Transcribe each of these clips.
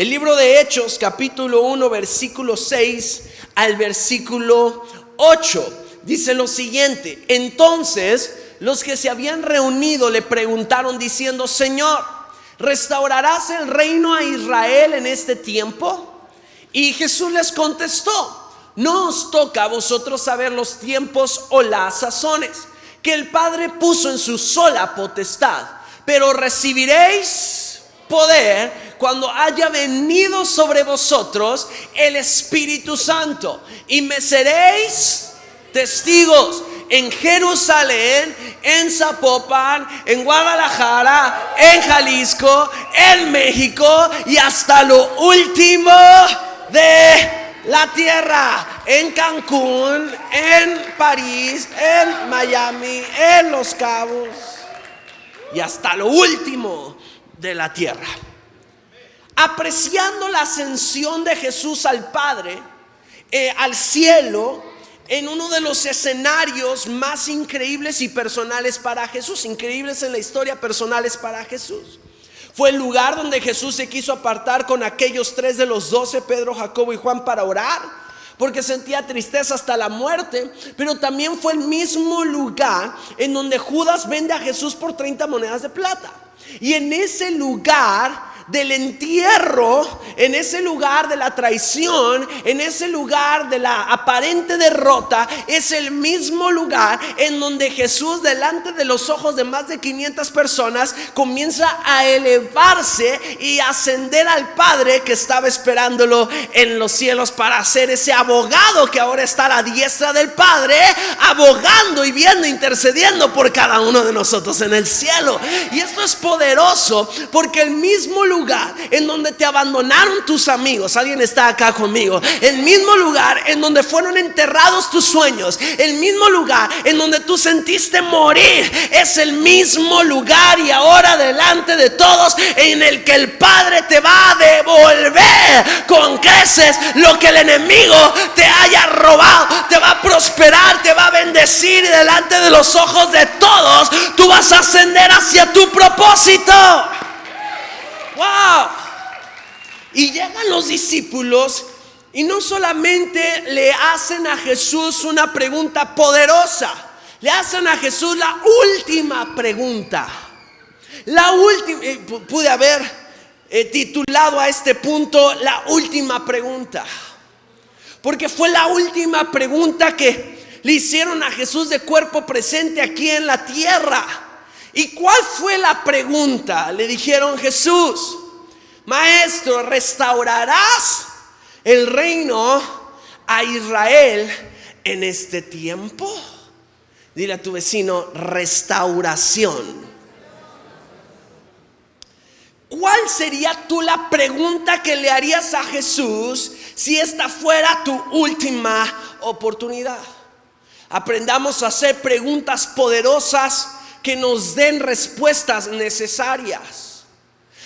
El libro de Hechos, capítulo 1, versículo 6 al versículo 8. Dice lo siguiente: entonces los que se habían reunido le preguntaron diciendo: Señor, ¿restaurarás el reino a Israel en este tiempo? Y Jesús les contestó: no os toca a vosotros saber los tiempos o las sazones que el Padre puso en su sola potestad, pero recibiréis poder cuando haya venido sobre vosotros el Espíritu Santo, y me seréis testigos en Jerusalén, en Zapopan, en Guadalajara, en Jalisco, en México y hasta lo último de la tierra, en Cancún, en París, en Miami, en Los Cabos y hasta lo último de la tierra. Apreciando la ascensión de Jesús al Padre, al cielo, en uno de los escenarios más increíbles y personales para Jesús, increíbles en la historia, personales para Jesús. Fue el lugar donde Jesús se quiso apartar con aquellos 3 de los 12, Pedro, Jacobo y Juan, para orar, porque sentía tristeza hasta la muerte. Pero también fue el mismo lugar en donde Judas vende a Jesús por 30 monedas de plata. Y en ese lugar del entierro, en ese lugar de la traición, en ese lugar de la aparente derrota, es el mismo lugar en donde Jesús, delante de los ojos de más de 500 personas, comienza a elevarse y ascender al Padre que estaba esperándolo en los cielos para ser ese abogado que ahora está a la diestra del Padre, abogando y viendo, intercediendo por cada uno de nosotros en el cielo. Y esto es poderoso, porque el mismo lugar en donde te abandonaron tus amigos, alguien está acá conmigo, el mismo lugar en donde fueron enterrados tus sueños, el mismo lugar en donde tú sentiste morir, es el mismo lugar y ahora delante de todos en el que el Padre te va a devolver con creces lo que el enemigo te haya robado. Te va a prosperar, te va a bendecir, y delante de los ojos de todos tú vas a ascender hacia tu propósito. ¡Wow! Y llegan los discípulos y no solamente le hacen a Jesús una pregunta poderosa, le hacen a Jesús la última pregunta. La última, pude haber titulado a este punto la última pregunta, porque fue la última pregunta que le hicieron a Jesús de cuerpo presente aquí en la tierra. ¿Y cuál fue la pregunta? Le dijeron: Jesús, Maestro, ¿restaurarás el reino a Israel en este tiempo? Dile a tu vecino: restauración. ¿Cuál sería tú la pregunta que le harías a Jesús si esta fuera tu última oportunidad? Aprendamos a hacer preguntas poderosas que nos den respuestas necesarias.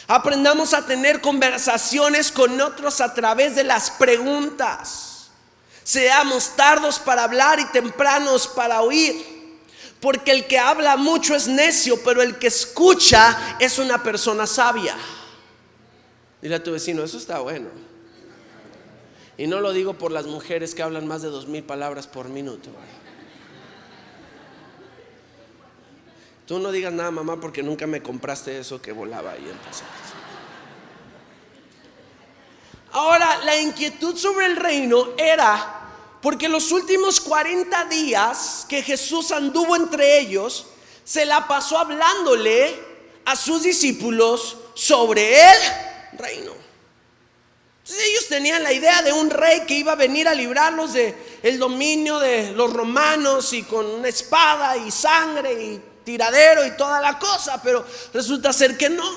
Aprendamos a tener conversaciones con otros a través de las preguntas. Seamos tardos para hablar y tempranos para oír, porque el que habla mucho es necio, pero el que escucha es una persona sabia. Dile a tu vecino: eso está bueno. Y no lo digo por las mujeres que hablan más de 2000 palabras por minuto. Tú no digas nada, mamá, porque nunca me compraste eso que volaba ahí en casa. Ahora, la inquietud sobre el reino era porque los últimos 40 días que Jesús anduvo entre ellos, se la pasó hablándole a sus discípulos sobre el reino. Entonces ellos tenían la idea de un rey que iba a venir a librarlos del dominio de los romanos, y con una espada y sangre y tiradero y toda la cosa, pero resulta ser que no.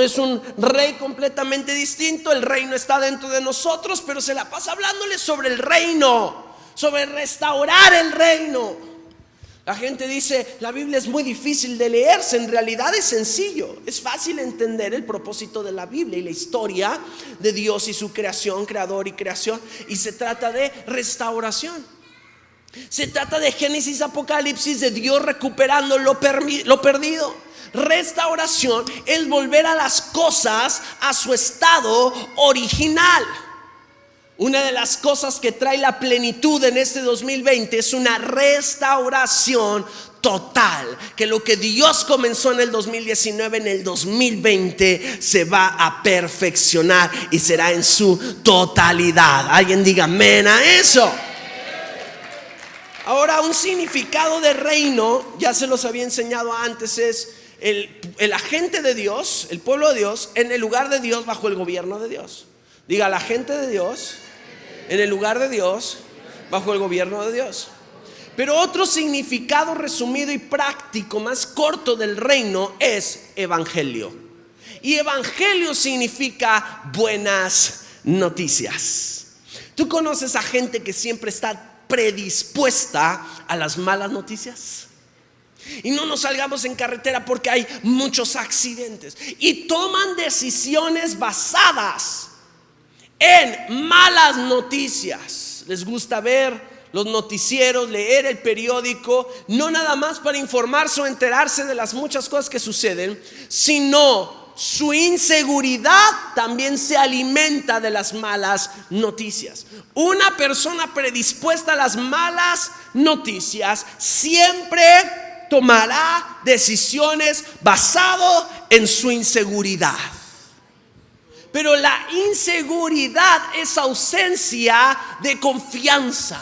Es un rey completamente distinto. El reino está dentro de nosotros, pero se la pasa hablándole sobre el reino, sobre restaurar el reino. La gente dice: la Biblia es muy difícil de leerse. En realidad es sencillo, es fácil entender el propósito de la Biblia y la historia de Dios y su creación, creador y creación, y se trata de restauración. Se trata de Génesis, Apocalipsis, de Dios recuperando lo perdido. Restauración es volver a las cosas a su estado original. Una de las cosas que trae la plenitud en este 2020 es una restauración total, que lo que Dios comenzó en el 2019, en el 2020 se va a perfeccionar y será en su totalidad. Alguien diga amén a eso. Ahora, un significado de reino, ya se los había enseñado antes, es el agente de Dios, el pueblo de Dios, en el lugar de Dios, bajo el gobierno de Dios. Diga, la gente de Dios, en el lugar de Dios, bajo el gobierno de Dios. Pero otro significado resumido y práctico, más corto del reino, es evangelio. Y evangelio significa buenas noticias. ¿Tú conoces a gente que siempre está predispuesta a las malas noticias? Y no nos salgamos en carretera porque hay muchos accidentes y toman decisiones basadas en malas noticias. Les gusta ver los noticieros, leer el periódico, no nada más para informarse o enterarse de las muchas cosas que suceden, sino su inseguridad también se alimenta de las malas noticias. Una persona predispuesta a las malas noticias siempre tomará decisiones basado en su inseguridad. Pero la inseguridad es ausencia de confianza.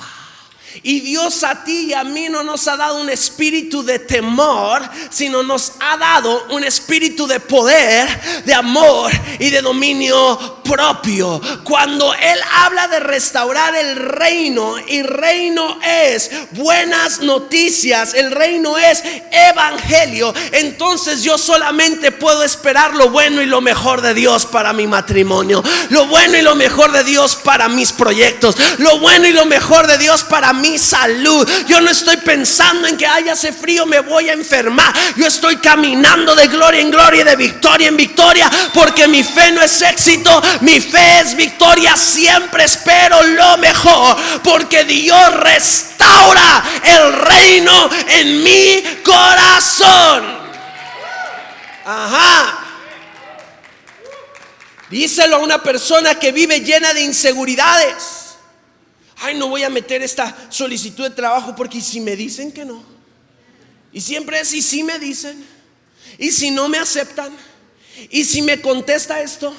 Y Dios a ti y a mí no nos ha dado un espíritu de temor, sino nos ha dado un espíritu de poder, de amor y de dominio propio. Cuando Él habla de restaurar el reino, y reino es buenas noticias, el reino es evangelio, entonces yo solamente puedo esperar lo bueno y lo mejor de Dios para mi matrimonio, lo bueno y lo mejor de Dios para mis proyectos, lo bueno y lo mejor de Dios para mi salud. Yo no estoy pensando en que hace frío, me voy a enfermar. Yo estoy caminando de gloria en gloria, de victoria en victoria, porque mi fe no es éxito, mi fe es victoria. Siempre espero lo mejor, porque Dios restaura el reino en mi corazón. Ajá. Díselo a una persona que vive llena de inseguridades. Ay, no voy a meter esta solicitud de trabajo porque si me dicen que no. Y siempre es, y si me dicen, y si no me aceptan, y si me contesta esto,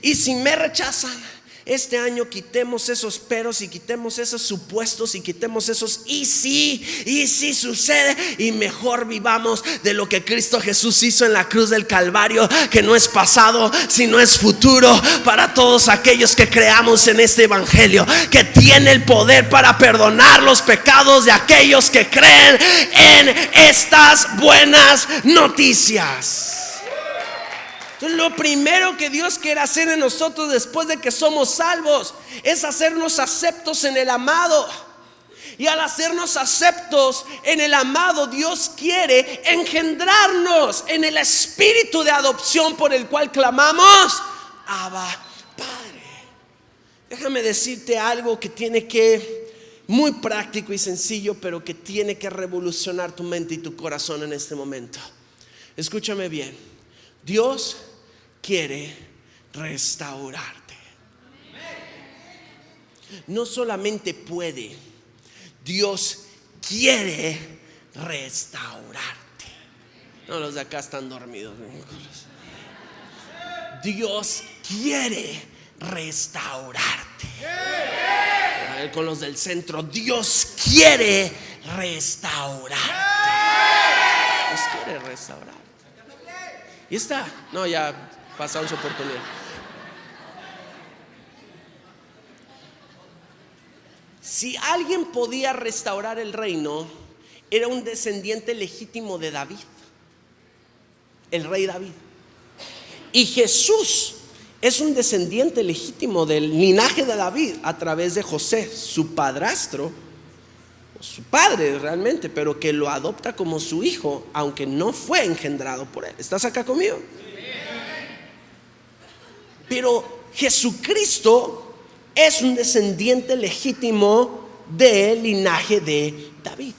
y si me rechazan. Este año quitemos esos peros y quitemos esos supuestos y quitemos esos y si sucede, y mejor vivamos de lo que Cristo Jesús hizo en la cruz del Calvario, que no es pasado sino es futuro, para todos aquellos que creamos en este evangelio, que tiene el poder para perdonar los pecados de aquellos que creen en estas buenas noticias. Entonces, lo primero que Dios quiere hacer en nosotros después de que somos salvos es hacernos aceptos en el amado. Y al hacernos aceptos en el amado, Dios quiere engendrarnos en el espíritu de adopción por el cual clamamos Abba, Padre. Déjame decirte algo que tiene que, muy práctico y sencillo, pero que tiene que revolucionar tu mente y tu corazón en este momento. Escúchame bien. Dios quiere restaurarte. No solamente puede, Dios quiere restaurarte. No, los de acá están dormidos. Dios quiere restaurarte. A ver, con los del centro, Dios quiere restaurarte. Dios quiere restaurarte. Y está, no, ya pasaron su oportunidad. Si alguien podía restaurar el reino, era un descendiente legítimo de David, el rey David. Y Jesús es un descendiente legítimo del linaje de David a través de José, su padrastro, su padre realmente, pero que lo adopta como su hijo, aunque no fue engendrado por él. ¿Estás acá conmigo? Pero Jesucristo es un descendiente legítimo del linaje de David.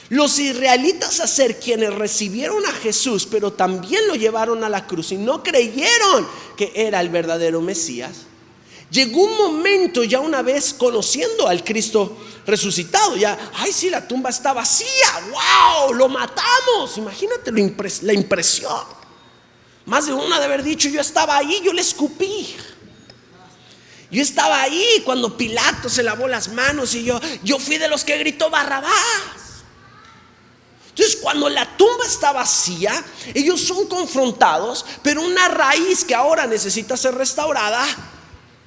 Los israelitas, a ser quienes recibieron a Jesús, pero también lo llevaron a la cruz y no creyeron que era el verdadero Mesías, llegó un momento, ya una vez conociendo al Cristo resucitado, ya, ay, sí, la tumba está vacía, wow, lo matamos. Imagínate la impresión. Más de uno de haber dicho: yo estaba ahí, yo le escupí. Yo estaba ahí cuando Pilato se lavó las manos y yo fui de los que gritó Barrabás. Entonces, cuando la tumba está vacía, ellos son confrontados, pero una raíz que ahora necesita ser restaurada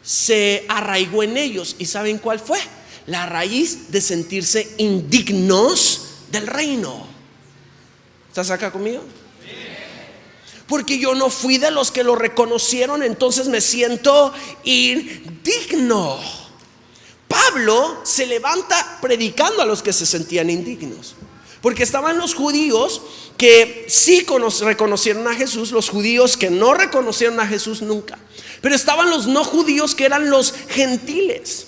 se arraigó en ellos. ¿Y saben cuál fue? La raíz de sentirse indignos del reino. ¿Estás acá conmigo? Porque yo no fui de los que lo reconocieron, entonces me siento indigno. Pablo se levanta predicando a los que se sentían indignos, porque estaban los judíos que sí reconocieron a Jesús, los judíos que no reconocieron a Jesús nunca, pero estaban los no judíos, que eran los gentiles.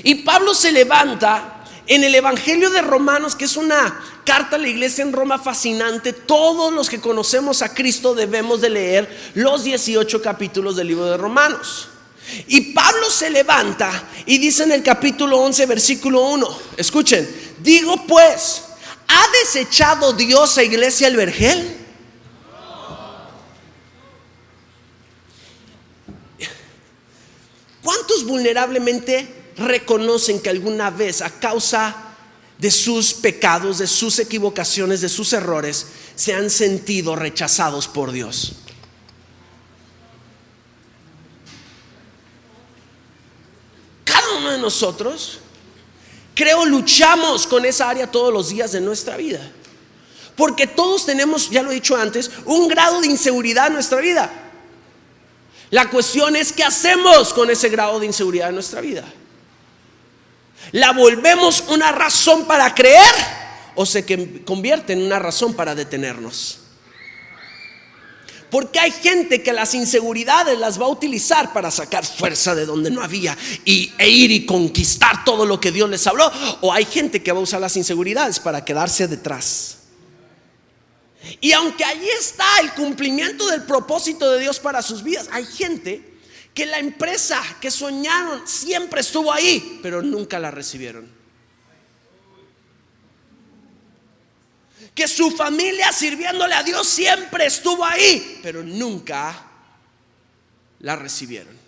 Y Pablo se levanta en el Evangelio de Romanos, que es una carta a la iglesia en Roma fascinante. Todos los que conocemos a Cristo debemos de leer los 18 capítulos del libro de Romanos. Y Pablo se levanta y dice en el capítulo 11, versículo 1, escuchen: digo pues, ¿ha desechado Dios a iglesia el vergel? ¿Cuántos vulnerablemente reconocen que alguna vez, a causa de sus pecados, de sus equivocaciones, de sus errores, se han sentido rechazados por Dios? Cada uno de nosotros, creo, luchamos con esa área todos los días de nuestra vida, porque todos tenemos, ya lo he dicho antes, un grado de inseguridad en nuestra vida. La cuestión es: ¿qué hacemos con ese grado de inseguridad en nuestra vida? ¿La volvemos una razón para creer o se convierte en una razón para detenernos? Porque hay gente que las inseguridades las va a utilizar para sacar fuerza de donde no había e ir y conquistar todo lo que Dios les habló. O hay gente que va a usar las inseguridades para quedarse detrás. Y aunque allí está el cumplimiento del propósito de Dios para sus vidas, hay gente que la empresa que soñaron siempre estuvo ahí, pero nunca la recibieron. Que su familia sirviéndole a Dios siempre estuvo ahí, pero nunca la recibieron.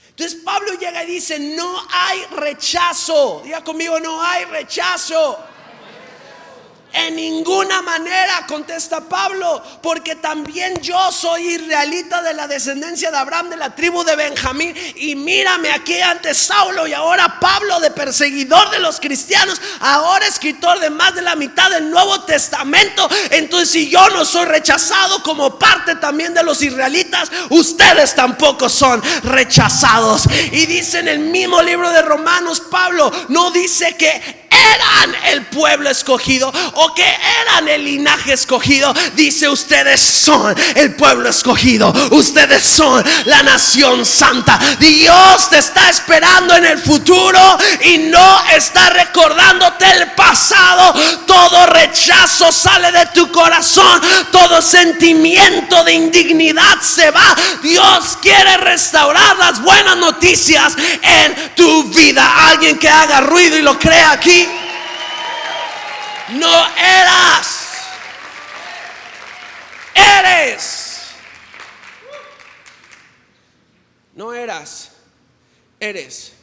Entonces Pablo llega y dice: no hay rechazo. Diga conmigo: no hay rechazo. En ninguna manera, contesta Pablo, porque también yo soy israelita, de la descendencia de Abraham, de la tribu de Benjamín. Y mírame aquí ante Saulo y ahora Pablo, de perseguidor de los cristianos, ahora escritor de más de la mitad del Nuevo Testamento. Entonces, si yo no soy rechazado como parte también de los israelitas, ustedes tampoco son rechazados. Y dice en el mismo libro de Romanos, Pablo no dice que eran el pueblo escogido o que eran el linaje escogido. Dice: ustedes son el pueblo escogido, ustedes son la nación santa. Dios te está esperando en el futuro y no está recordándote el pasado. Todo rechazo sale de tu corazón, todo sentimiento de indignidad se va. Dios quiere restaurar las buenas noticias en tu vida. Alguien que haga ruido y lo crea aquí. No eras, eres. No eras, eres.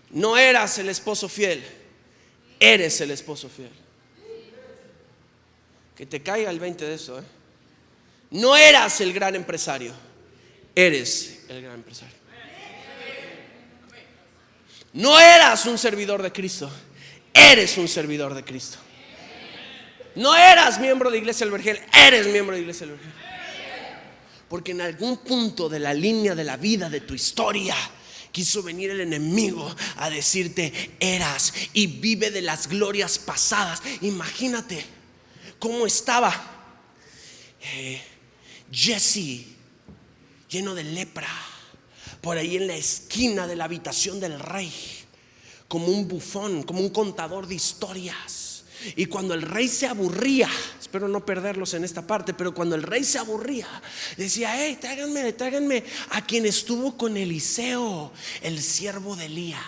No eras el esposo fiel, eres el esposo fiel. Que te caiga el 20 de eso, No eras el gran empresario, eres el gran empresario. No eras un servidor de Cristo, eres un servidor de Cristo. No eras miembro de Iglesia del Vergel, eres miembro de Iglesia del Vergel. Porque en algún punto de la línea de la vida, de tu historia, quiso venir el enemigo a decirte: eras, y vive de las glorias pasadas. Imagínate cómo estaba Jesse, lleno de lepra, por ahí en la esquina de la habitación del rey, como un bufón, como un contador de historias. Y cuando el rey se aburría, espero no perderlos en esta parte, pero cuando el rey se aburría, decía: hey, tráiganme a quien estuvo con Eliseo, el siervo de Elías.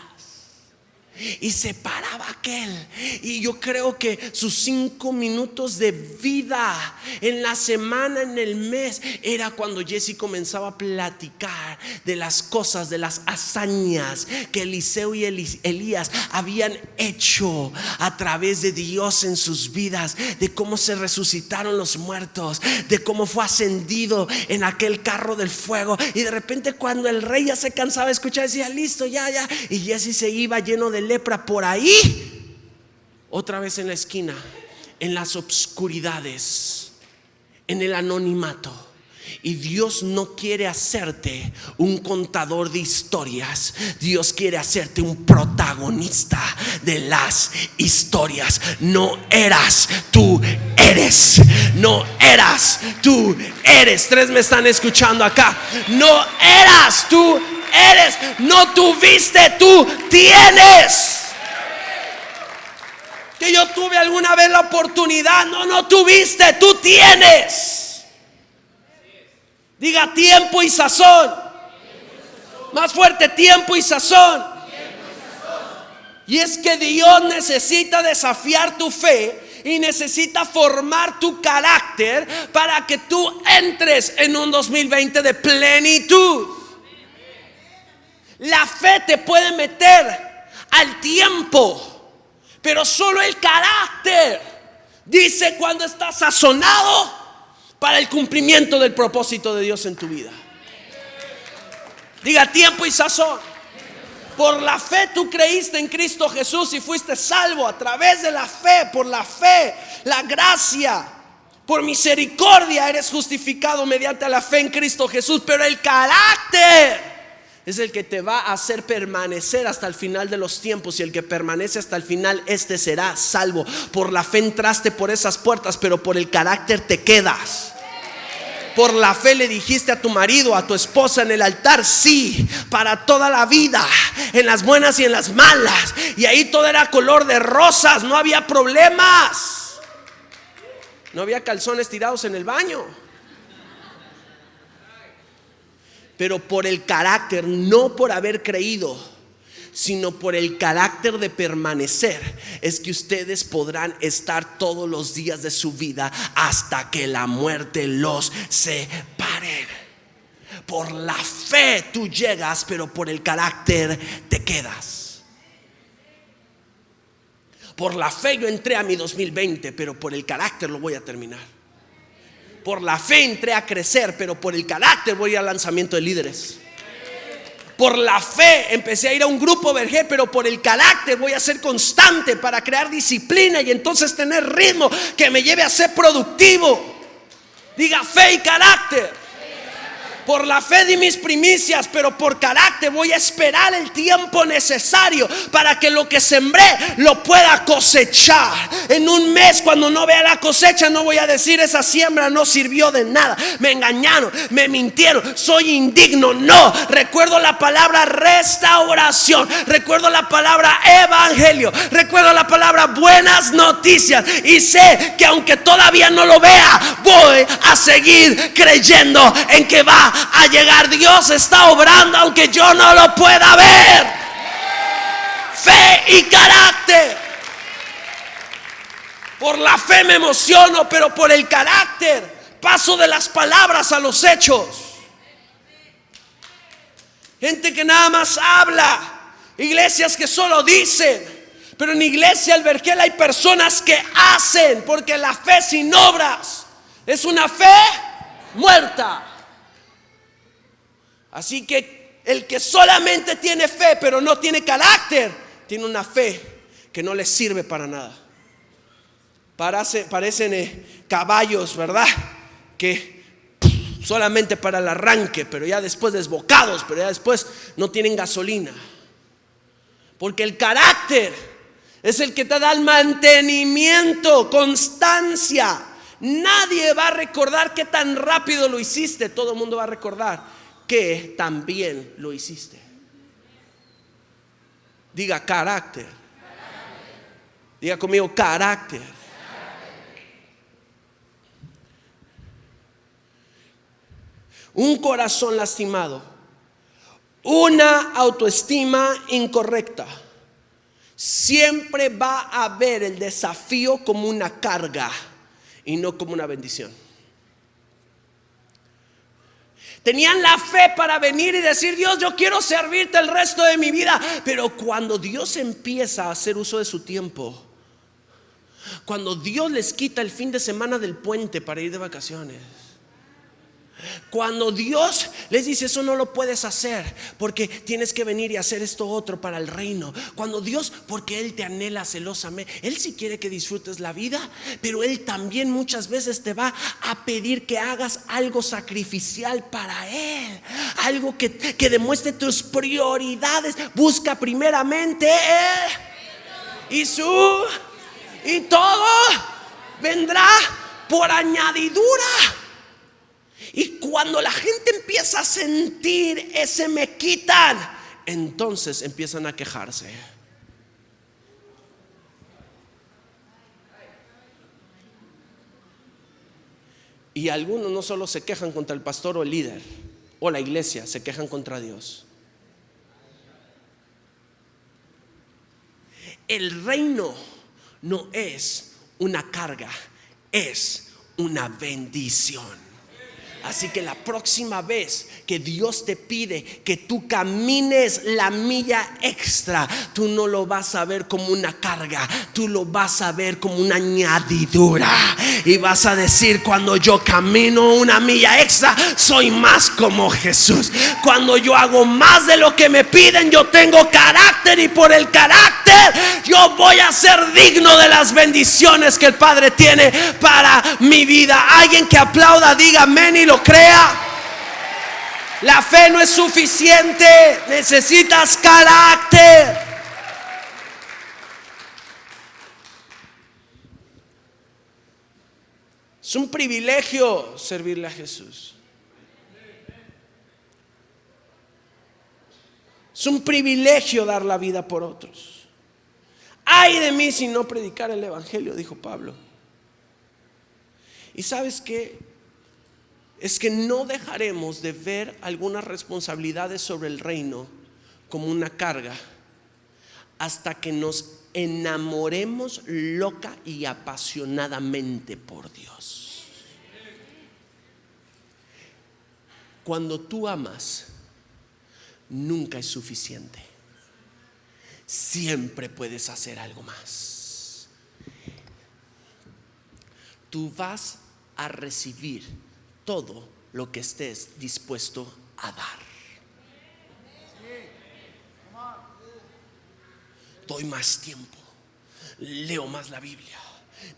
Y se paraba aquel, y yo creo que sus 5 minutos de vida en la semana, en el mes, era cuando Jesse comenzaba a platicar de las cosas, de las hazañas que Eliseo y Elías habían hecho a través de Dios en sus vidas, de cómo se resucitaron los muertos, de cómo fue ascendido en aquel carro del fuego. Y de repente, cuando el rey ya se cansaba de escuchar, decía: listo, ya. Y Jesse se iba lleno de lepra por ahí, otra vez en la esquina, en las obscuridades, en el anonimato. Y Dios no quiere hacerte un contador de historias. Dios quiere hacerte un protagonista de las historias. No eras, tú eres. No eras, tú eres. 3 me están escuchando acá. No eras, tú eres. No tuviste, tú tienes. Que yo tuve alguna vez la oportunidad. No tuviste, tú tienes. Diga: tiempo y sazón. Más fuerte: tiempo y sazón. Y es que Dios necesita desafiar tu fe y necesita formar tu carácter para que tú entres en un 2020 de plenitud. La fe te puede meter al tiempo, pero solo el carácter dice cuando está sazonado para el cumplimiento del propósito de Dios en tu vida. Diga: tiempo y sazón. Por la fe tú creíste en Cristo Jesús y fuiste salvo a través de la fe. Por la fe, la gracia, por misericordia eres justificado mediante la fe en Cristo Jesús. Pero el carácter es el que te va a hacer permanecer hasta el final de los tiempos. Y el que permanece hasta el final, este será salvo. Por la fe entraste por esas puertas, pero por el carácter te quedas. Por la fe le dijiste a tu marido, a tu esposa en el altar: sí, para toda la vida, en las buenas y en las malas. Y ahí todo era color de rosas, no había problemas. No había calzones tirados en el baño. Pero por el carácter, no por haber creído, sino por el carácter de permanecer, es que ustedes podrán estar todos los días de su vida hasta que la muerte los separe. Por la fe tú llegas, pero por el carácter te quedas. Por la fe yo entré a mi 2020, pero por el carácter lo voy a terminar. Por la fe entré a crecer, pero por el carácter voy al lanzamiento de líderes. Por la fe empecé a ir a un grupo Vergé, pero por el carácter voy a ser constante para crear disciplina y entonces tener ritmo que me lleve a ser productivo. Diga: fe y carácter. Por la fe di mis primicias, pero por carácter voy a esperar el tiempo necesario para que lo que sembré lo pueda cosechar. En un mes, cuando no vea la cosecha, no voy a decir: esa siembra no sirvió de nada, me engañaron, me mintieron, soy indigno. No, recuerdo la palabra restauración, recuerdo la palabra evangelio, recuerdo la palabra buenas noticias, y sé que aunque todavía no lo vea, voy a seguir creyendo en que va a llegar. Dios está obrando aunque yo no lo pueda ver. Fe y carácter. Por la fe me emociono, pero por el carácter paso de las palabras a los hechos. Gente que nada más habla, iglesias que solo dicen, pero en Iglesia El Vergel hay personas que hacen, porque la fe sin obras es una fe muerta. Así que el que solamente tiene fe pero no tiene carácter, tiene una fe que no le sirve para nada. Parecen caballos, ¿verdad? Que solamente para el arranque, pero ya después desbocados, pero ya después no tienen gasolina. Porque el carácter es el que te da el mantenimiento, constancia. Nadie va a recordar qué tan rápido lo hiciste. Todo el mundo va a recordar que también lo hiciste. Diga carácter. Diga conmigo carácter. Un corazón lastimado, una autoestima incorrecta, siempre va a ver el desafío como una carga y no como una bendición. Tenían la fe para venir y decir: Dios, yo quiero servirte el resto de mi vida. Pero cuando Dios empieza a hacer uso de su tiempo, cuando Dios les quita el fin de semana del puente para ir de vacaciones, cuando Dios les dice: eso no lo puedes hacer porque tienes que venir y hacer esto otro para el reino. Cuando Dios, porque Él te anhela celosamente, Él sí quiere que disfrutes la vida, pero Él también muchas veces te va a pedir que hagas algo sacrificial para Él, algo que demuestre tus prioridades. Busca primeramente Él y todo vendrá por añadidura. Y cuando la gente empieza a sentir ese me quitan, entonces empiezan a quejarse. Y algunos no solo se quejan contra el pastor o el líder o la iglesia, se quejan contra Dios. El reino no es una carga, es una bendición. Así que la próxima vez que Dios te pide que tú camines la milla extra, tú no lo vas a ver como una carga, tú lo vas a ver como una añadidura. Y vas a decir: cuando yo camino una milla extra, soy más como Jesús. Cuando yo hago más de lo que me piden, yo tengo carácter, y por el carácter yo voy a ser digno de las bendiciones que el Padre tiene para mi vida. Alguien que aplauda, diga amén y lo crea. La fe no es suficiente, necesitas carácter. Es un privilegio servirle a Jesús. Es un privilegio dar la vida por otros. Ay de mí si no predicar el evangelio, dijo Pablo. ¿Y sabes qué? Es que no dejaremos de ver algunas responsabilidades sobre el reino como una carga hasta que nos enamoremos loca y apasionadamente por Dios. Cuando tú amas, nunca es suficiente. Siempre puedes hacer algo más. Tú vas a recibir todo lo que estés dispuesto a dar. Doy más tiempo, leo más la Biblia.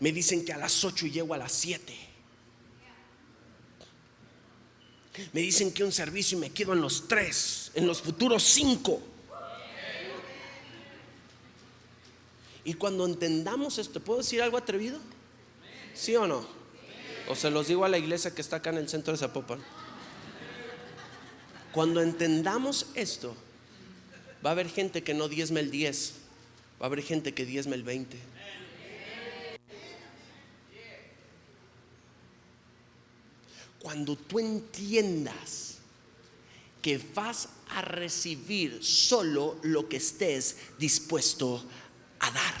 Me dicen que a las 8 y llego a las 7. Me dicen que un servicio y me quedo en los 3, en los futuros 5. Y cuando entendamos esto, ¿puedo decir algo atrevido? ¿Sí o no? O se los digo a la iglesia que está acá en el centro de Zapopan. Cuando entendamos esto, va a haber gente que no diezme el 10, va a haber gente que diezme el 20. Cuando tú entiendas que vas a recibir solo lo que estés dispuesto a dar.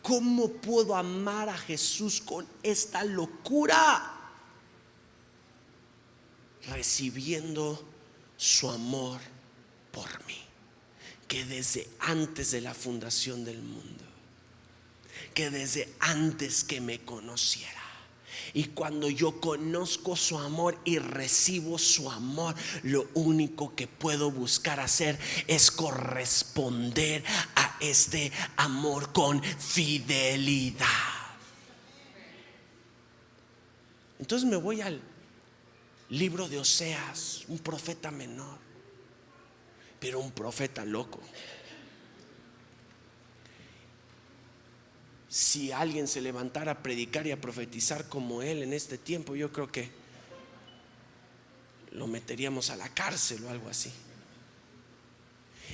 ¿Cómo puedo amar a Jesús con esta locura? Recibiendo su amor por mí, que desde antes de la fundación del mundo, que desde antes que me conociera. Y cuando yo conozco su amor y recibo su amor, lo único que puedo buscar hacer es corresponder a este amor con fidelidad. Entonces me voy al libro de Oseas, un profeta menor, pero un profeta loco. Si alguien se levantara a predicar y a profetizar como él en este tiempo, yo creo que lo meteríamos a la cárcel o algo así.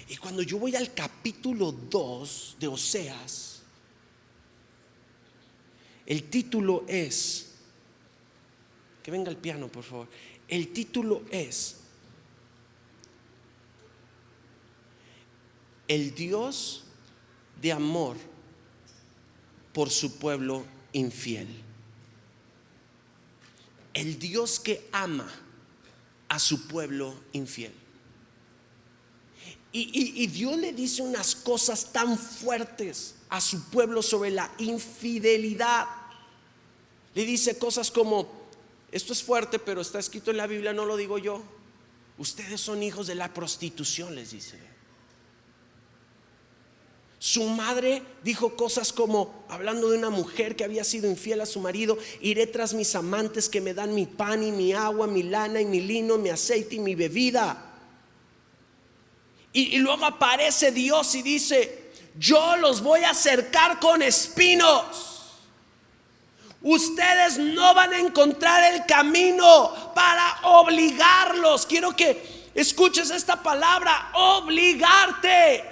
Y cuando yo voy al capítulo 2 de Oseas, el título es, que venga el piano por favor, el título es El Dios de amor por su pueblo infiel. El Dios que ama a su pueblo infiel. Y Dios le dice unas cosas tan fuertes a su pueblo sobre la infidelidad. Le dice cosas como, esto es fuerte, pero está escrito en la Biblia, no lo digo yo. Ustedes son hijos de la prostitución, les dice. Su madre dijo cosas como, hablando de una mujer que había sido infiel a su marido: iré tras mis amantes que me dan mi pan y mi agua, mi lana y mi lino, mi aceite y mi bebida. Y luego aparece Dios y dice: yo los voy a cercar con espinos. Ustedes no van a encontrar el camino para obligarlos. Quiero que escuches esta palabra: obligarte.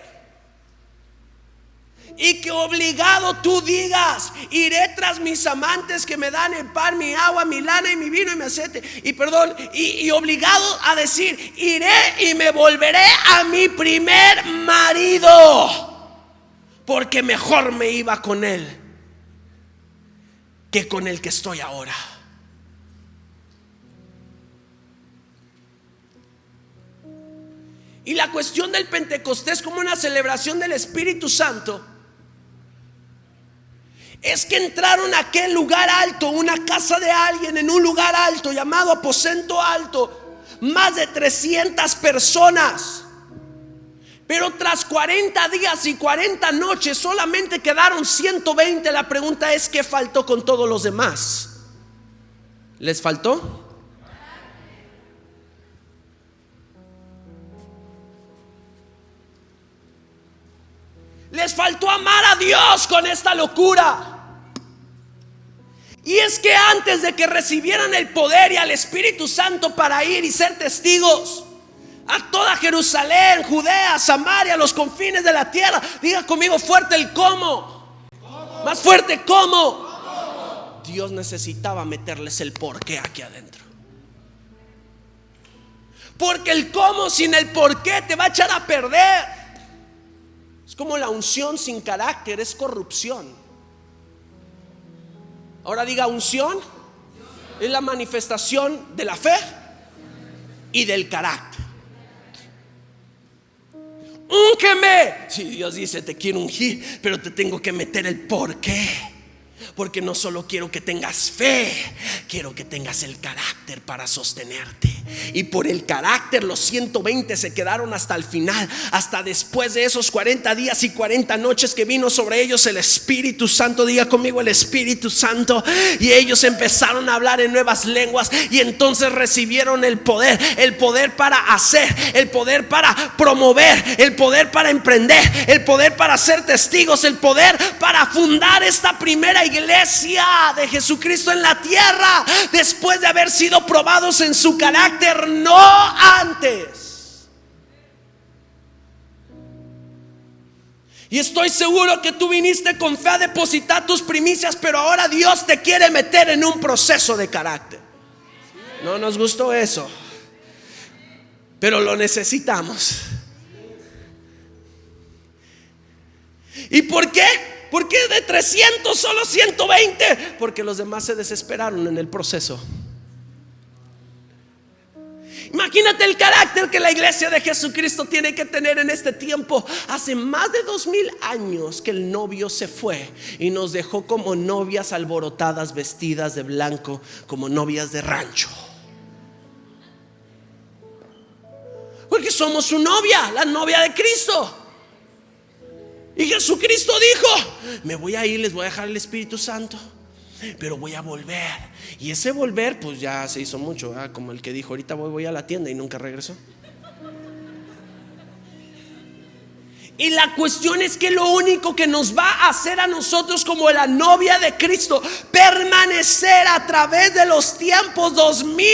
Y que obligado tú digas: iré tras mis amantes que me dan el pan, mi agua, mi lana y mi vino y mi aceite. Y obligado a decir: iré y me volveré a mi primer marido, porque mejor me iba con él que con el que estoy ahora. Y la cuestión del Pentecostés como una celebración del Espíritu Santo es que entraron a aquel lugar alto, una casa de alguien en un lugar alto llamado aposento alto, más de 300 personas. Pero tras 40 días y 40 noches solamente quedaron 120. La pregunta es: ¿qué faltó con todos los demás? ¿Les faltó? Les faltó amar a Dios con esta locura. Y es que antes de que recibieran el poder y al Espíritu Santo para ir y ser testigos a toda Jerusalén, Judea, Samaria, los confines de la tierra, diga conmigo fuerte el cómo. Más fuerte, ¿cómo? Dios necesitaba meterles el porqué aquí adentro. Porque el cómo sin el porqué te va a echar a perder. Es como la unción sin carácter, es corrupción. Ahora diga: unción es la manifestación de la fe y del carácter. Úngeme. Si Dios dice: te quiero ungir, pero te tengo que meter el porqué. Porque no solo quiero que tengas fe, quiero que tengas el carácter para sostenerte. Y por el carácter los 120 se quedaron hasta el final, hasta después de esos 40 días y 40 noches que vino sobre ellos el Espíritu Santo. Diga conmigo: el Espíritu Santo. Y ellos empezaron a hablar en nuevas lenguas. Y entonces recibieron el poder para hacer, el poder para promover, el poder para emprender, el poder para ser testigos, el poder para fundar esta primera iglesia de Jesucristo en la tierra, después de haber sido probados en su carácter, no antes. Y estoy seguro que tú viniste con fe a depositar tus primicias, pero ahora Dios te quiere meter en un proceso de carácter. No nos gustó eso, pero lo necesitamos. ¿Y por qué? ¿Por qué de 300 solo 120? Porque los demás se desesperaron en el proceso. Imagínate el carácter que la iglesia de Jesucristo tiene que tener en este tiempo. Hace más de 2000 años que el novio se fue y nos dejó como novias alborotadas, vestidas de blanco, como novias de rancho. Porque somos su novia, la novia de Cristo. Y Jesucristo dijo: me voy a ir, les voy a dejar el Espíritu Santo, pero voy a volver. Y ese volver pues ya se hizo mucho, ¿verdad? Como el que dijo: ahorita voy a la tienda, y nunca regresó. Y la cuestión es que lo único que nos va a hacer a nosotros como la novia de Cristo permanecer a través de los tiempos, 2000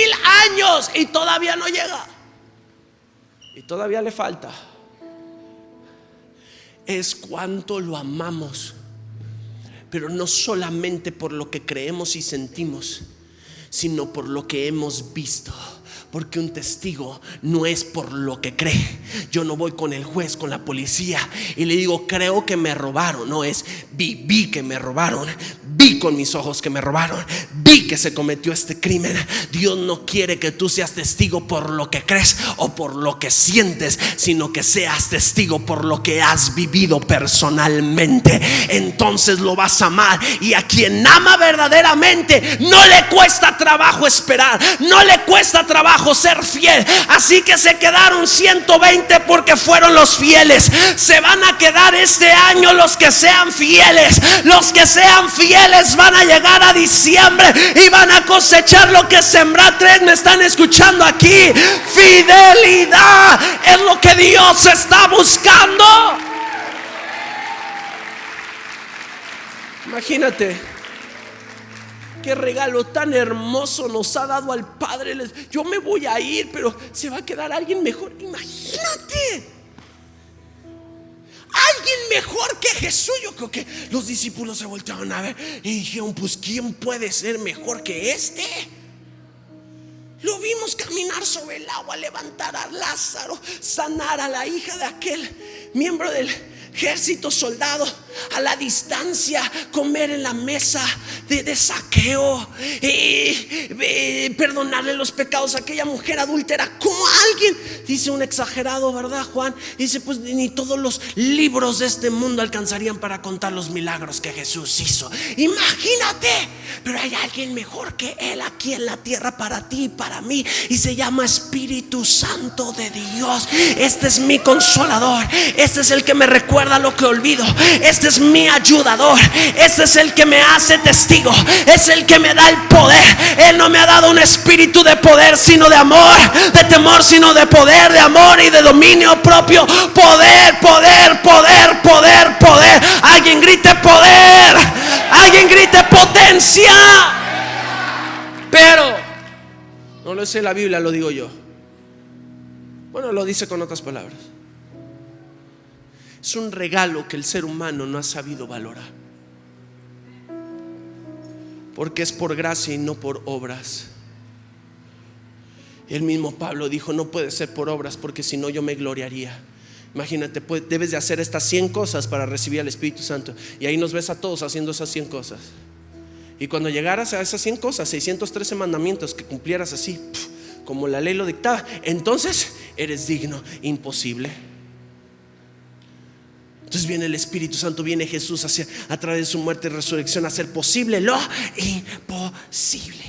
años, y todavía no llega, y todavía le falta, es cuánto lo amamos. Pero no solamente por lo que creemos y sentimos, sino por lo que hemos visto. Porque un testigo no es por lo que cree. Yo no voy con el juez, con la policía y le digo creo que me robaron. No, es vi que me robaron, vi con mis ojos que me robaron, vi que se cometió este crimen. Dios no quiere que tú seas testigo por lo que crees o por lo que sientes, sino que seas testigo por lo que has vivido personalmente. Entonces lo vas a amar, y a quien ama verdaderamente no le cuesta trabajo esperar, no le cuesta trabajo ser fiel. Así que se quedaron 120 porque fueron los fieles. Se van a quedar este año los que sean fieles. Los que sean fieles van a llegar a diciembre y van a cosechar lo que sembraste. ¿Me están escuchando aquí? Fidelidad es lo que Dios está buscando. Imagínate qué regalo tan hermoso nos ha dado al Padre. Yo me voy a ir, pero se va a quedar alguien mejor. Imagínate, alguien mejor que Jesús. Yo creo que los discípulos se voltearon a ver y dijeron, pues ¿quién puede ser mejor que este? Lo vimos caminar sobre el agua, levantar a Lázaro, sanar a la hija de aquel miembro del ejército, soldado, a la distancia, comer en la mesa de Zaqueo, perdonarle los pecados a aquella mujer adúltera. Como alguien, dice un exagerado, ¿verdad, Juan? Dice, pues ni todos los libros de este mundo alcanzarían para contar los milagros que Jesús hizo. Imagínate, pero hay alguien mejor que Él aquí en la tierra para ti y para mí, y se llama Espíritu Santo de Dios. Este es mi consolador, este es el que me recuerda lo que olvido, este es mi ayudador, este es el que me hace testigo, es el que me da el poder. Él no me ha dado un espíritu de poder, sino de amor, de temor, sino de poder, de amor y de dominio propio. Poder, poder, poder, poder, poder. Alguien grite poder, alguien grite potencia. Pero no lo dice la Biblia, lo digo yo. Bueno, lo dice con otras palabras. Es un regalo que el ser humano no ha sabido valorar, porque es por gracia y no por obras. El mismo Pablo dijo, no puede ser por obras, porque si no yo me gloriaría. Imagínate, debes de hacer estas 100 cosas para recibir al Espíritu Santo. Y ahí nos ves a todos haciendo esas 100 cosas. Y cuando llegaras a esas 100 cosas, 613 mandamientos que cumplieras así, como la ley lo dictaba, entonces eres digno. Imposible. Entonces viene el Espíritu Santo, viene Jesús a través de su muerte y resurrección a hacer posible lo imposible.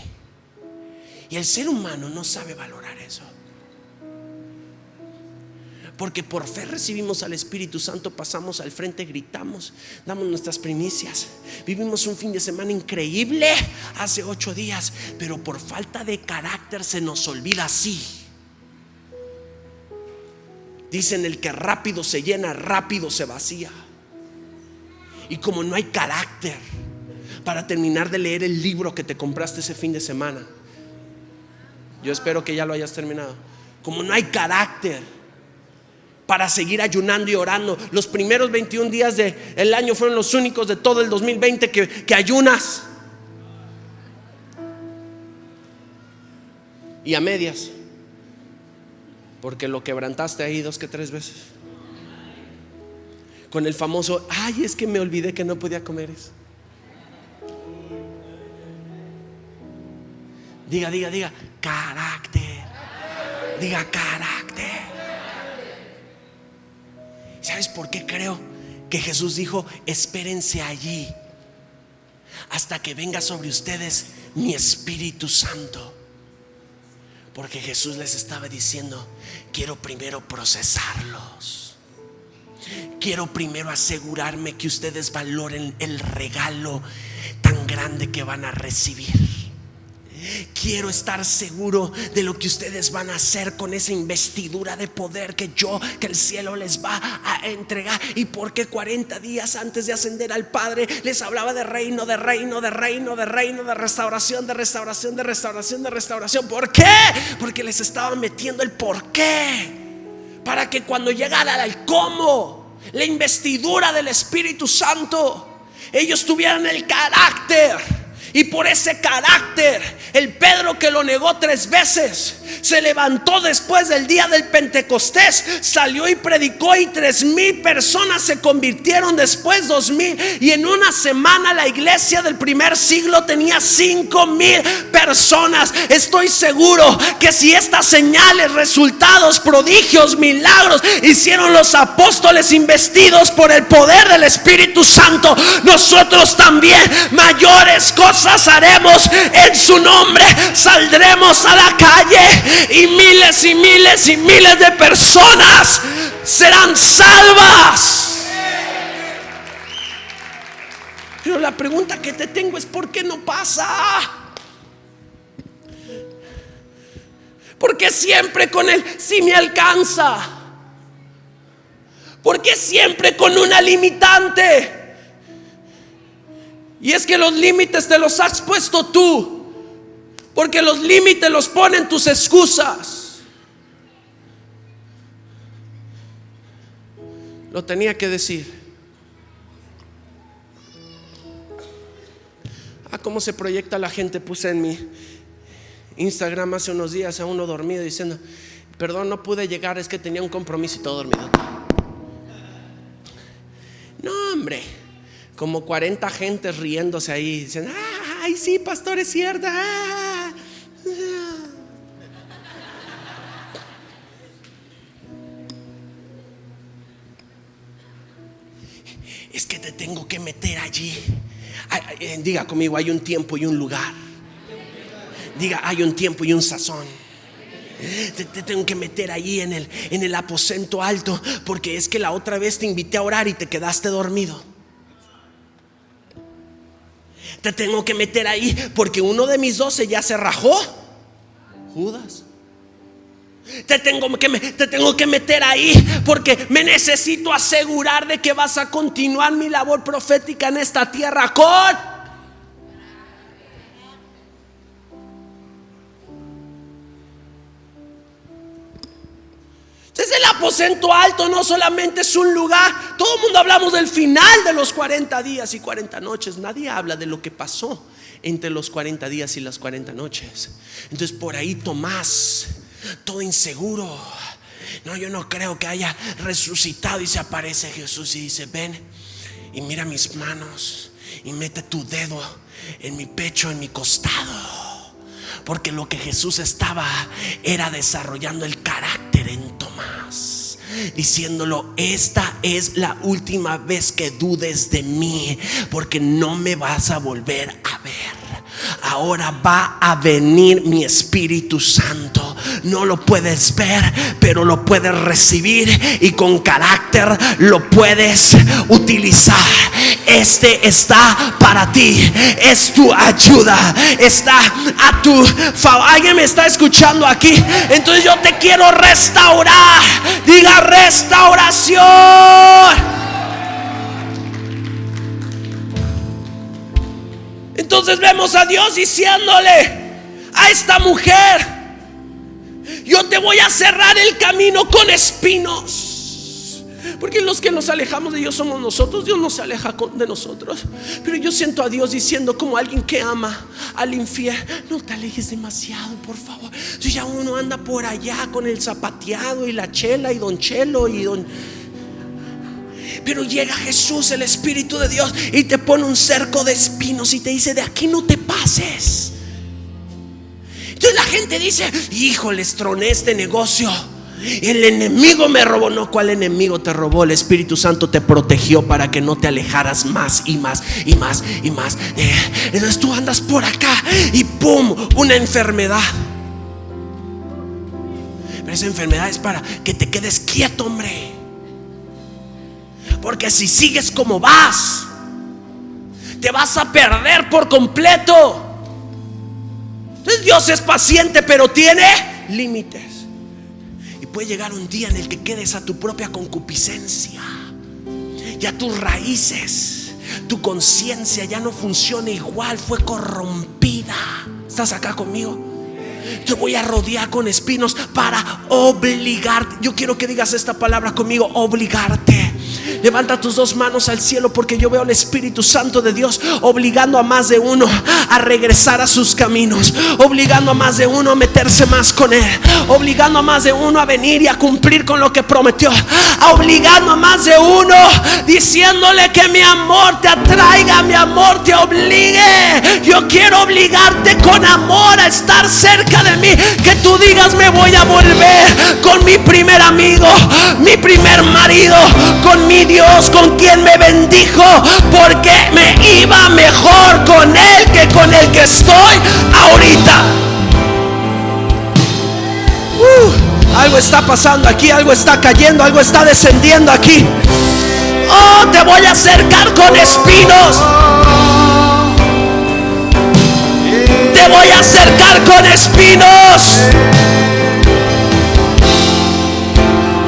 Y el ser humano no sabe valorar eso, porque por fe recibimos al Espíritu Santo, pasamos al frente, gritamos, damos nuestras primicias, vivimos un fin de semana increíble hace 8 días, pero por falta de carácter se nos olvida así. Dicen, el que rápido se llena, rápido se vacía. Y como no hay carácter para terminar de leer el libro que te compraste ese fin de semana, yo espero que ya lo hayas terminado. Como no hay carácter para seguir ayunando y orando, los primeros 21 días del año fueron los únicos de todo el 2020 que ayunas. Y a medias, porque lo quebrantaste ahí 2 que 3 veces. Con el famoso, ay, es que me olvidé que no podía comer eso. Diga, carácter. Diga, carácter. ¿Sabes por qué creo que Jesús dijo, espérense allí hasta que venga sobre ustedes mi Espíritu Santo? Porque Jesús les estaba diciendo, quiero primero procesarlos, quiero primero asegurarme que ustedes valoren el regalo tan grande que van a recibir. quiero estar seguro de lo que ustedes van a hacer con esa investidura de poder que el cielo les va a entregar. Y porque 40 días antes de ascender al Padre les hablaba de reino, de reino, de reino, de reino, de restauración, de restauración, de restauración, de restauración. ¿Por qué? Porque les estaba metiendo el por qué, para que cuando llegara el cómo, la investidura del Espíritu Santo, ellos tuvieran el carácter. Y por ese carácter, el Pedro que lo negó 3 veces, se levantó después del día del Pentecostés, salió y predicó, y 3,000 personas se convirtieron, después 2,000, y en una semana la iglesia del primer siglo tenía 5,000 personas. Estoy seguro que si estas señales, resultados, prodigios, milagros hicieron los apóstoles investidos por el poder del Espíritu Santo, nosotros también mayores cosas haremos en su nombre. Saldremos a la calle y miles y miles y miles de personas serán salvas. Pero la pregunta que te tengo es: ¿por qué no pasa? ¿Por qué siempre con el si me alcanza? ¿Por qué siempre con una limitante? Y es que los límites te los has puesto tú, porque los límites los ponen tus excusas. Lo tenía que decir. Cómo se proyecta la gente. Puse en mi Instagram hace unos días a uno dormido diciendo: perdón, no pude llegar, es que tenía un compromiso, y todo dormido. No, hombre, como 40 gentes riéndose ahí, diciendo: ay, sí, pastor, es cierto. Es que te tengo que meter allí. Diga conmigo: hay un tiempo y un lugar. Diga: hay un tiempo y un sazón. Te tengo que meter allí en el aposento alto, porque es que la otra vez te invité a orar y te quedaste dormido. Te tengo que meter ahí porque uno de mis 12 ya se rajó, Judas. Te tengo que meter ahí porque me necesito asegurar de que vas a continuar mi labor profética en esta tierra con... Entonces el aposento alto no solamente es un lugar. Todo el mundo hablamos del final de los 40 días y 40 noches. Nadie habla de lo que pasó entre los 40 días y las 40 noches. Entonces por ahí Tomás, todo inseguro: no, yo no creo que haya resucitado. Y se aparece Jesús y dice: ven y mira mis manos y mete tu dedo en mi pecho, en mi costado. Porque lo que Jesús estaba era desarrollando el carácter en Tomás, diciéndolo: esta es la última vez que dudes de mí, porque no me vas a volver a ver. Ahora va a venir mi Espíritu Santo. No lo puedes ver, pero lo puedes recibir y con carácter lo puedes utilizar. Este está para ti, es tu ayuda, está a tu favor. ¿Alguien me está escuchando aquí? Entonces yo te quiero restaurar. Diga: restauración. Entonces vemos a Dios diciéndole a esta mujer: yo te voy a cerrar el camino con espinos. Porque los que nos alejamos de Dios somos nosotros. Dios no se aleja de nosotros. Pero yo siento a Dios diciendo, como alguien que ama al infiel: no te alejes demasiado, por favor. Si ya uno anda por allá con el zapateado y la chela y don Chelo y don... Pero llega Jesús, el Espíritu de Dios, y te pone un cerco de espinos y te dice: de aquí no te pases. Entonces la gente dice: híjoles, troné este negocio, el enemigo me robó. No, ¿cuál enemigo te robó? El Espíritu Santo te protegió para que no te alejaras más y más y más y más. Entonces tú andas por acá y ¡pum!, una enfermedad. Pero esa enfermedad es para que te quedes quieto, hombre. Porque si sigues como vas, te vas a perder por completo. Entonces Dios es paciente, pero tiene límites. Y puede llegar un día en el que quedes a tu propia concupiscencia, ya tus raíces, tu conciencia ya no funciona igual, fue corrompida. ¿Estás acá conmigo? Te voy a rodear con espinos para obligarte. Yo quiero que digas esta palabra conmigo: obligarte. Levanta tus dos manos al cielo, porque yo veo al Espíritu Santo de Dios obligando a más de uno a regresar a sus caminos, obligando a más de uno a meterse más con Él, obligando a más de uno a venir y a cumplir con lo que prometió, obligando a más de uno, diciéndole que mi amor te atraiga, mi amor te obligue. Yo quiero obligarte con amor a estar cerca de mí, que tú digas: me voy a volver con mi primer amigo, mi primer marido, con mi Dios, con quien me bendijo, porque me iba mejor con Él que con el que estoy ahorita. Algo está pasando aquí, algo está cayendo, algo está descendiendo aquí. Oh, te voy a acercar con espinos. Te voy a acercar con espinos.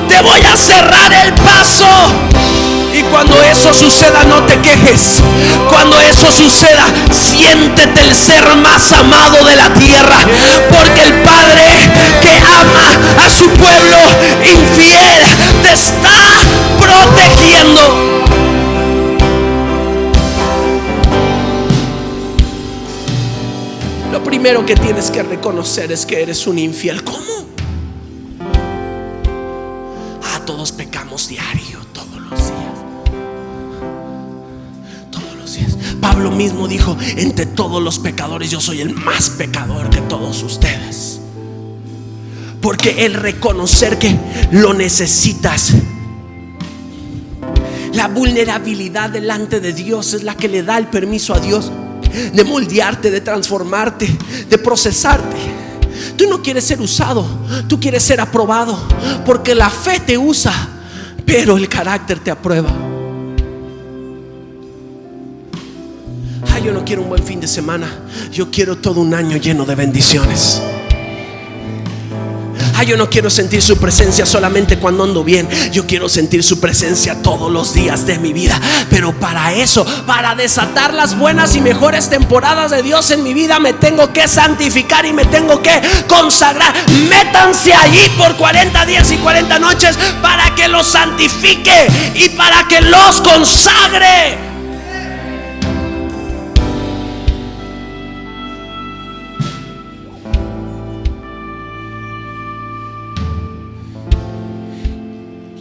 Te voy a cerrar el paso. Y cuando eso suceda, no te quejes. Cuando eso suceda, siéntete el ser más amado de la tierra, porque el Padre que ama a su pueblo infiel te está protegiendo. Lo primero que tienes que reconocer es que eres un infiel. ¿Cómo? Todos pecamos diario, todos los días. Todos los días. Pablo mismo dijo: entre todos los pecadores yo soy el más pecador que todos ustedes. Porque el reconocer que lo necesitas, la vulnerabilidad delante de Dios, es la que le da el permiso a Dios de moldearte, de transformarte, de procesarte. Tú no quieres ser usado, tú quieres ser aprobado, porque la fe te usa, pero el carácter te aprueba. Yo no quiero un buen fin de semana, yo quiero todo un año lleno de bendiciones. Yo no quiero sentir su presencia solamente cuando ando bien, yo quiero sentir su presencia todos los días de mi vida. Pero para eso, para desatar las buenas y mejores temporadas de Dios en mi vida, me tengo que santificar y me tengo que consagrar. Métanse allí por 40 días y 40 noches para que los santifique y para que los consagre.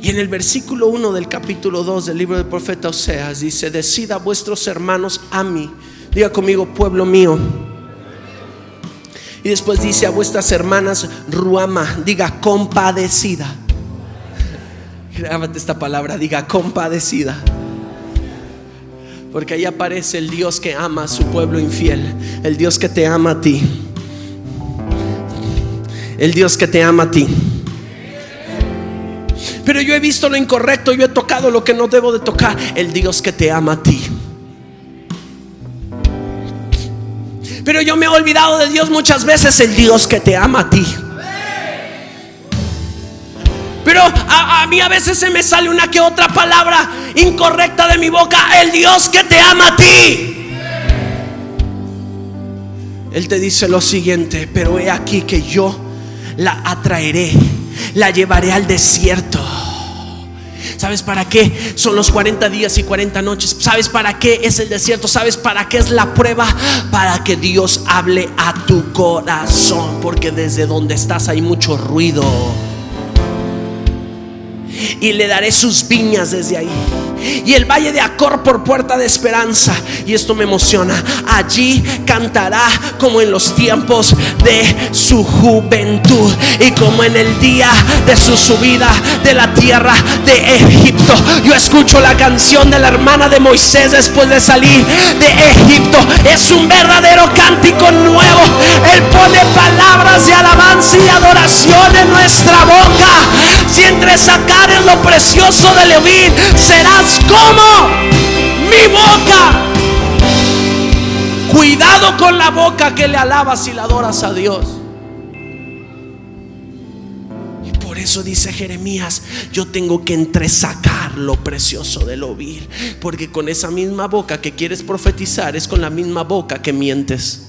Y en el versículo 1 del capítulo 2 del libro del profeta Oseas dice: decid a vuestros hermanos a mí. Diga conmigo: pueblo mío. Y después dice: a vuestras hermanas Ruama. Diga: compadecida. Grábate esta palabra, diga: compadecida. Porque ahí aparece el Dios que ama a su pueblo infiel, el Dios que te ama a ti, el Dios que te ama a ti. Pero yo he visto lo incorrecto, yo he tocado lo que no debo de tocar. El Dios que te ama a ti. Pero yo me he olvidado de Dios muchas veces. El Dios que te ama a ti. Pero a mí a veces se me sale una que otra palabra incorrecta de mi boca. El Dios que te ama a ti. Él te dice lo siguiente: pero he aquí que yo la atraeré, la llevaré al desierto. ¿Sabes para qué son los 40 días y 40 noches? ¿Sabes para qué es el desierto? ¿Sabes para qué es la prueba? Para que Dios hable a tu corazón, porque desde donde estás hay mucho ruido. Y le daré sus viñas desde ahí, y el valle de Acor por puerta de esperanza. Y esto me emociona: allí cantará como en los tiempos de su juventud, y como en el día de su subida de la tierra de Egipto. Yo escucho la canción de la hermana de Moisés después de salir de Egipto. Es un verdadero cántico nuevo. Él pone palabras de alabanza y adoración en nuestra boca. Si entre sacares lo precioso de Leví, serás como mi boca. Cuida cuidado con la boca que le alabas y le adoras a Dios. Y por eso dice Jeremías: yo tengo que entresacar lo precioso de lo vil, porque con esa misma boca que quieres profetizar es con la misma boca que mientes.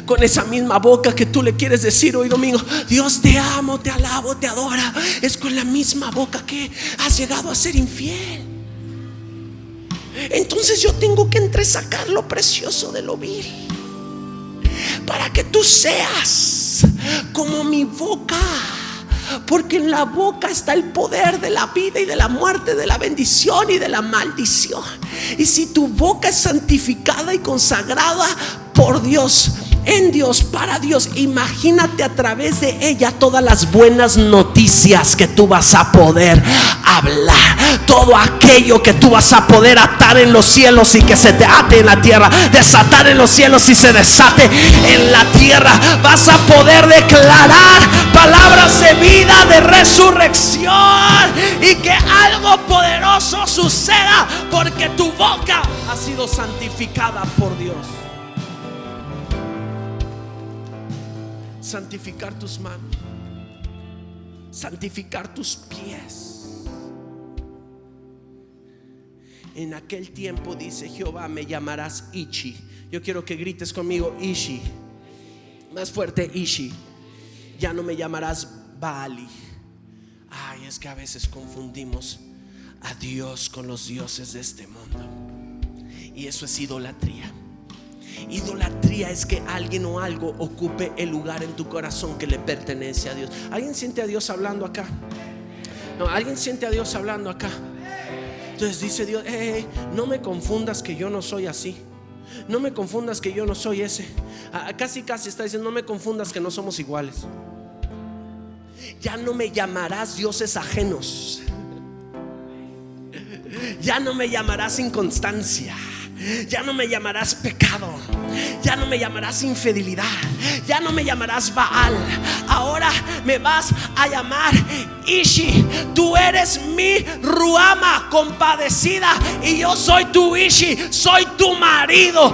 Con esa misma boca que tú le quieres decir hoy domingo: Dios te amo, te alabo, te adora, es con la misma boca que has llegado a ser infiel. Entonces yo tengo que entresacar lo precioso de lo vil, para que tú seas como mi boca, porque en la boca está el poder de la vida y de la muerte, de la bendición y de la maldición. Y si tu boca es santificada y consagrada por Dios, en Dios, para Dios, imagínate a través de ella todas las buenas noticias que tú vas a poder hablar, todo aquello que tú vas a poder atar en los cielos y que se te ate en la tierra, desatar en los cielos y se desate en la tierra. Vas a poder declarar palabras de vida, de resurrección, y que algo poderoso suceda, porque tu boca ha sido santificada por Dios. Santificar tus manos, santificar tus pies. En aquel tiempo, dice Jehová, me llamarás Ishi. Yo quiero que grites conmigo: Ishi. Más fuerte: Ishi. Ya no me llamarás Baali. Ay, es que a veces confundimos a Dios con los dioses de este mundo, y eso es idolatría. Idolatría es que alguien o algo ocupe el lugar en tu corazón que le pertenece a Dios. ¿Alguien siente a Dios hablando acá? No, ¿alguien siente a Dios hablando acá? Entonces dice Dios: no me confundas que yo no soy así. No me confundas que yo no soy ese. Casi está diciendo: no me confundas que no somos iguales. Ya no me llamarás dioses ajenos. Ya no me llamarás inconstancia. Ya no me llamarás pecado. Ya no me llamarás infidelidad. Ya no me llamarás Baal. Ahora me vas a llamar Ishi. Tú eres mi Ruama compadecida, y yo soy tu Ishi. Soy tu marido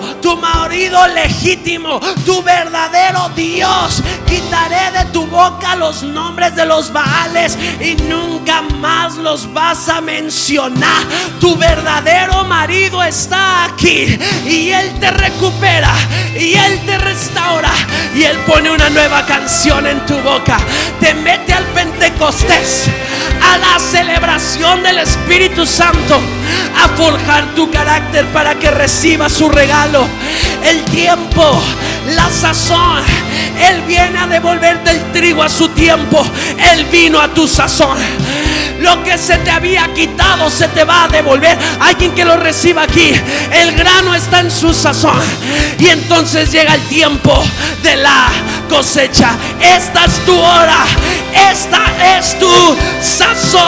legítimo, tu verdadero Dios. Quitaré de tu boca los nombres de los Baales y nunca más los vas a mencionar. Tu verdadero marido está aquí, y Él te recupera, y Él te restaura, y Él pone una nueva canción en tu boca. Te mete al Pentecostés, a la celebración del Espíritu Santo, a forjar tu carácter para que recibas su regalo. El tiempo, la sazón. Él viene a devolverte el trigo a su tiempo. Él vino a tu sazón. Lo que se te había quitado se te va a devolver. Alguien que lo reciba aquí. El grano está en su sazón, y entonces llega el tiempo de la cosecha. Esta es tu hora. Esta es tu sazón.